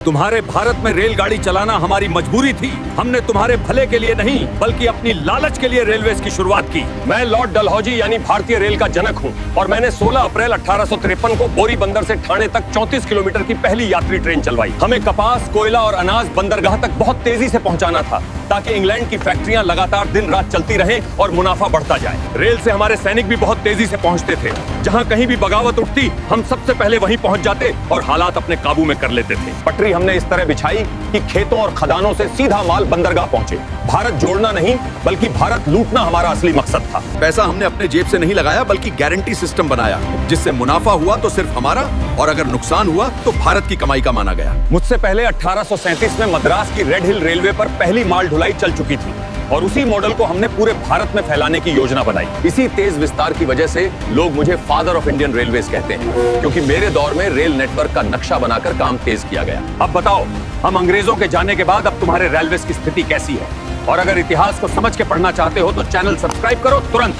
तुम्हारे भारत में रेलगाड़ी चलाना हमारी मजबूरी थी। हमने तुम्हारे भले के लिए नहीं बल्कि अपनी लालच के लिए रेलवेज की शुरुआत की। मैं लॉर्ड डलहौजी यानी भारतीय रेल का जनक हूँ और मैंने 16 अप्रैल 1853 को बोरी बंदर से ठाणे तक 34 किलोमीटर की पहली यात्री ट्रेन चलवाई। हमें कपास, कोयला और अनाज बंदरगाह तक बहुत तेजी से पहुँचाना था ताकि इंग्लैंड की फैक्ट्रियां लगातार दिन रात चलती रहे और मुनाफा बढ़ता जाए। रेल से हमारे सैनिक भी बहुत तेजी से पहुंचते थे। जहां कहीं भी बगावत उठती, हम सबसे पहले वहीं पहुंच जाते और हालात अपने काबू में कर लेते थे। पटरी हमने इस तरह बिछाई कि खेतों और खदानों से सीधा माल बंदरगाह पहुंचे। भारत जोड़ना नहीं बल्कि भारत लूटना हमारा असली मकसद था। पैसा हमने अपने जेब से नहीं लगाया बल्कि गारंटी सिस्टम बनाया, जिससे मुनाफा हुआ तो सिर्फ हमारा और अगर नुकसान हुआ तो भारत की कमाई का माना गया। मुझसे पहले 1837 में मद्रास की रेड हिल रेलवे पर पहली माल ढुलाई चल चुकी थी और उसी मॉडल को हमने पूरे भारत में फैलाने की योजना बनाई। इसी तेज विस्तार की वजह से लोग मुझे फादर ऑफ इंडियन रेलवेज कहते हैं, क्योंकि मेरे दौर में रेल नेटवर्क का नक्शा बनाकर काम तेज किया गया। अब बताओ, हम अंग्रेजों के जाने के बाद अब तुम्हारे रेलवेज की स्थिति कैसी है? और अगर इतिहास को समझ के पढ़ना चाहते हो तो चैनल सब्सक्राइब करो तुरंत।